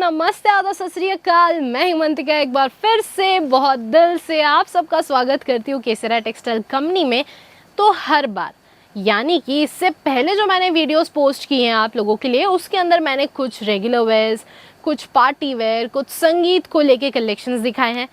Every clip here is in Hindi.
नमस्ते, आदाब, सत श्री अकाल। मैं हिमंतिका एक बार फिर से बहुत दिल से आप सबका स्वागत करती हूँ केसरिया टेक्सटाइल कंपनी में। तो हर बार यानी कि इससे पहले जो मैंने वीडियोस पोस्ट किए हैं आप लोगों के लिए, उसके अंदर मैंने कुछ रेगुलर वेयर्स, कुछ पार्टी वेयर, कुछ संगीत को लेके कलेक्शंस दिखाए हैं,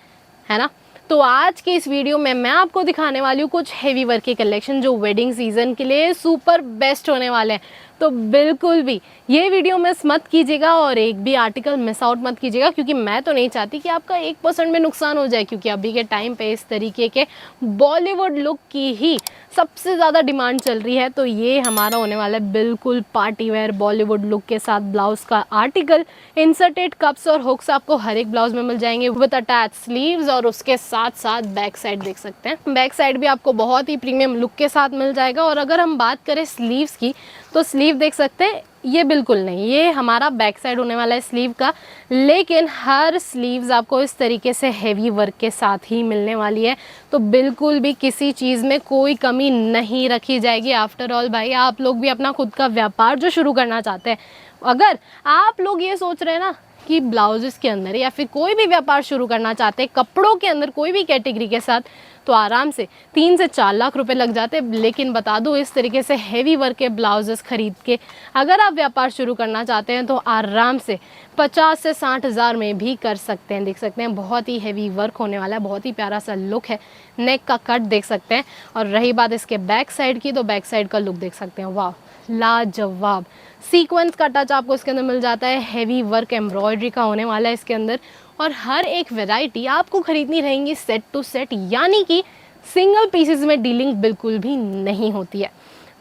है ना। तो आज के इस वीडियो में मैं आपको दिखाने वाली हूँ कुछ हेवी वर्क के कलेक्शन जो वेडिंग सीजन के लिए सुपर बेस्ट होने वाले हैं। तो बिल्कुल भी ये वीडियो मिस मत कीजिएगा और एक भी आर्टिकल मिस आउट मत कीजिएगा, क्योंकि मैं तो नहीं चाहती कि आपका 1% में नुकसान हो जाए, क्योंकि अभी के टाइम पे इस तरीके के बॉलीवुड लुक की ही सबसे ज़्यादा डिमांड चल रही है। तो ये हमारा होने वाला है बिल्कुल पार्टी वेयर बॉलीवुड लुक के साथ ब्लाउज का आर्टिकल। इंसर्टेड कप्स और हुक्स आपको हर एक ब्लाउज में मिल जाएंगे विद अटैच स्लीव्स, और उसके साथ साथ बैक साइड देख सकते हैं, बैक साइड भी आपको बहुत ही प्रीमियम लुक के साथ मिल जाएगा। और अगर हम बात करें स्लीव्स की, तो स्लीव देख सकते हैं, ये बिल्कुल नहीं, ये हमारा बैक साइड होने वाला है स्लीव का, लेकिन हर स्लीव्स आपको इस तरीके से हेवी वर्क के साथ ही मिलने वाली है। तो बिल्कुल भी किसी चीज़ में कोई कमी नहीं रखी जाएगी। आफ्टर ऑल भाई, आप लोग भी अपना खुद का व्यापार जो शुरू करना चाहते हैं, अगर आप लोग ये सोच रहे हैं ना कि ब्लाउजेस के अंदर या फिर कोई भी व्यापार शुरू करना चाहते हैं कपड़ों के अंदर कोई भी कैटेगरी के साथ, तो आराम से 3 से 4 लाख रुपए लग जाते हैं। लेकिन बता दूं, इस तरीके से हेवी वर्क के ब्लाउजेस खरीद के अगर आप व्यापार शुरू करना चाहते हैं तो आराम से 50 से 60 हज़ार में भी कर सकते हैं। देख सकते हैं, बहुत ही हेवी वर्क होने वाला है, बहुत ही प्यारा सा लुक है। नेक का कट देख सकते हैं, और रही बात इसके बैक साइड की, तो बैक साइड का लुक देख सकते हैं, वाह लाजवाब। सीक्वेंस का टच आपको इसके अंदर मिल जाता है, हेवी वर्क एम्ब्रॉयडरी का होने वाला है इसके अंदर, और हर एक वैरायटी आपको खरीदनी रहेंगी सेट टू सेट, यानी कि सिंगल पीसेस में डीलिंग बिल्कुल भी नहीं होती है।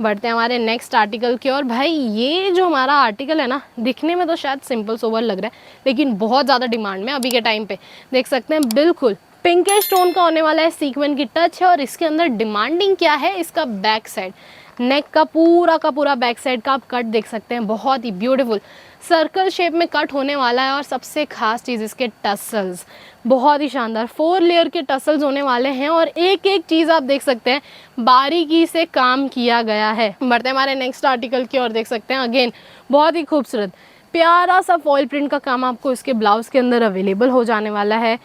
बढ़ते हैं हमारे नेक्स्ट आर्टिकल की और। भाई ये जो हमारा आर्टिकल है ना, दिखने में तो शायद सिंपल सोवर लग रहा है, लेकिन बहुत ज़्यादा डिमांड में अभी के टाइम पे। देख सकते हैं, बिल्कुल पिंकिश टोन का होने वाला है, सीक्वेंस की टच है, और इसके अंदर डिमांडिंग क्या है, इसका बैक साइड, नेक का पूरा बैक साइड का आप कट देख सकते हैं, बहुत ही ब्यूटीफुल सर्कल शेप में कट होने वाला है। और सबसे खास चीज़ इसके टसल्स, बहुत ही शानदार 4 लेयर के टसल्स होने वाले हैं, और एक एक चीज़ आप देख सकते हैं बारीकी से काम किया गया है। बढ़ते हैं हमारे नेक्स्ट आर्टिकल की और। देख सकते हैं, अगेन बहुत ही खूबसूरत प्यारा सा फॉयल प्रिंट का काम आपको इसके ब्लाउज के अंदर अवेलेबल हो जाने वाला है।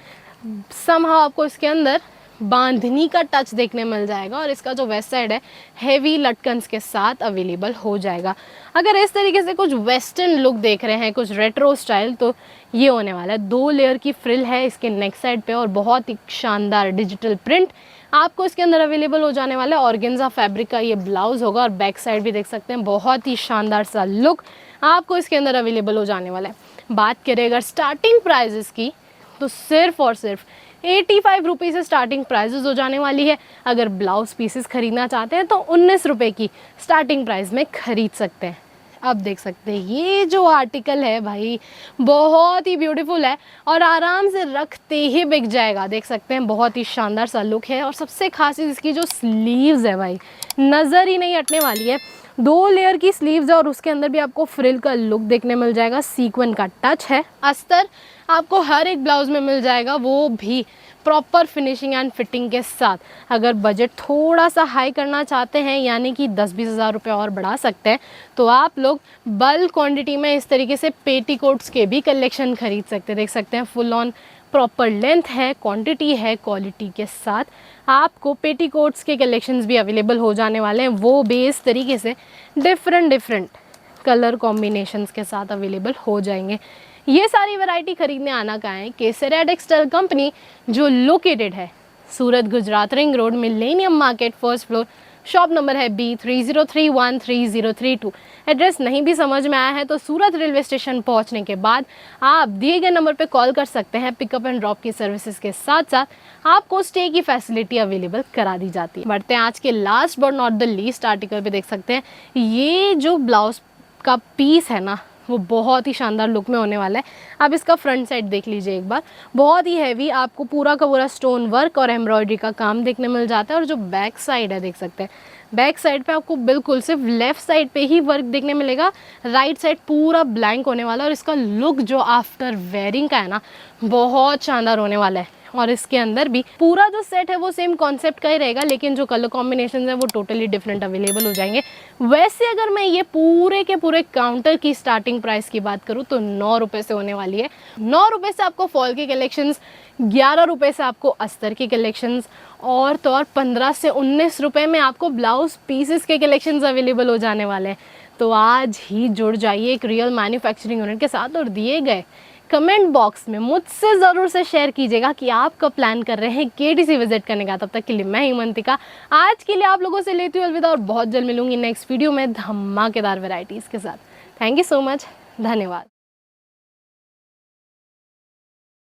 समहाउ आपको इसके अंदर बांधनी का टच देखने मिल जाएगा, और इसका जो वेस्ट साइड है हेवी लटकन्स के साथ अवेलेबल हो जाएगा। अगर इस तरीके से कुछ वेस्टर्न लुक देख रहे हैं, कुछ रेट्रो स्टाइल, तो ये होने वाला है। 2 लेयर की फ्रिल है इसके नेक साइड पे, और बहुत ही शानदार डिजिटल प्रिंट आपको इसके अंदर अवेलेबल हो जाने वाला है। ऑर्गेन्जा फैब्रिक का ये ब्लाउज होगा, और बैक साइड भी देख सकते हैं, बहुत ही शानदार सा लुक आपको इसके अंदर अवेलेबल हो जाने वाला है। बात करें अगर स्टार्टिंग प्राइजेस की, तो सिर्फ और सिर्फ 85 रुपीज़ से स्टार्टिंग प्राइजेस हो जाने वाली है। अगर ब्लाउज पीसेस खरीदना चाहते हैं तो 19 रुपये की स्टार्टिंग प्राइस में खरीद सकते हैं। अब देख सकते हैं, ये जो आर्टिकल है भाई बहुत ही ब्यूटीफुल है, और आराम से रखते ही बिक जाएगा। देख सकते हैं, बहुत ही शानदार सा लुक है, और सबसे खास चीज़ इसकी जो स्लीव्स है भाई, नज़र ही नहीं हटने वाली है। 2 लेयर की स्लीव्स है, और उसके अंदर भी आपको फ्रिल का लुक देखने मिल जाएगा। सीक्वेंस का टच है, अस्तर आपको हर एक ब्लाउज में मिल जाएगा, वो भी प्रॉपर फिनिशिंग एंड फिटिंग के साथ। अगर बजट थोड़ा सा हाई करना चाहते हैं, यानी कि 10-20 हज़ार रुपये और बढ़ा सकते हैं, तो आप लोग बल्क क्वांटिटी में इस तरीके से पेटीकोट्स के भी कलेक्शन खरीद सकते हैं। देख सकते हैं, फुल ऑन प्रॉपर लेंथ है, क्वांटिटी है, क्वालिटी के साथ आपको पेटीकोट्स के कलेक्शंस भी अवेलेबल हो जाने वाले हैं, वो भी इस तरीके से डिफरेंट कलर कॉम्बिनेशंस के साथ अवेलेबल हो जाएंगे। ये सारी वैरायटी खरीदने आना कहाँ है, केसरिया टेक्सटाइल कंपनी, जो लोकेटेड है Surat Gujarat ring road, millennium market, first floor, shop number है B30313032। एड्रेस नहीं भी समझ में आया है तो सूरत रेलवे स्टेशन पहुंचने के बाद आप दिए गए नंबर पे कॉल कर सकते हैं। पिकअप एंड ड्रॉप की सर्विसेज के साथ साथ आपको स्टे की फैसिलिटी अवेलेबल करा दी जाती है। बढ़ते हैं आज के last but not the least article पे। देख सकते हैं, ये जो ब्लाउज का पीस है ना, वो बहुत ही शानदार लुक में होने वाला है। आप इसका फ्रंट साइड देख लीजिए एक बार, बहुत ही हैवी आपको पूरा का पूरा स्टोन वर्क और एम्ब्रॉयडरी का काम देखने मिल जाता है। और जो बैक साइड है, देख सकते हैं, बैक साइड पे आपको बिल्कुल सिर्फ लेफ्ट साइड पे ही वर्क देखने मिलेगा, राइट साइड पूरा ब्लैंक होने वाला है। और इसका लुक जो आफ्टर वेयरिंग का है ना, बहुत शानदार होने वाला है। और इसके अंदर भी पूरा जो सेट है वो सेम कॉन्सेप्ट का ही रहेगा, लेकिन जो कलर कॉम्बिनेशन है वो टोटली डिफरेंट अवेलेबल हो जाएंगे। वैसे अगर मैं ये पूरे के पूरे काउंटर की स्टार्टिंग प्राइस की बात करूँ तो 9 रुपये से होने वाली है। 9 रुपये से आपको फॉल के कलेक्शंस, 11 रुपये से आपको अस्तर के कलेक्शंस, और तो और 15 से 19 रुपये में आपको ब्लाउज पीसेस के कलेक्शंस अवेलेबल हो जाने वाले हैं। तो आज ही जुड़ जाइए एक रियल मैन्युफैक्चरिंग यूनिट के साथ, और दिए गए कमेंट बॉक्स में मुझसे ज़रूर से शेयर कीजिएगा कि आप कब प्लान कर रहे हैं केटीसी विजिट करने का। तब तक के लिए मैं हिमंतिका आज के लिए आप लोगों से लेती हूँ अलविदा, और बहुत जल्द मिलूंगी नेक्स्ट वीडियो में धमाकेदार वैरायटीज़ के साथ। थैंक यू सो मच, धन्यवाद।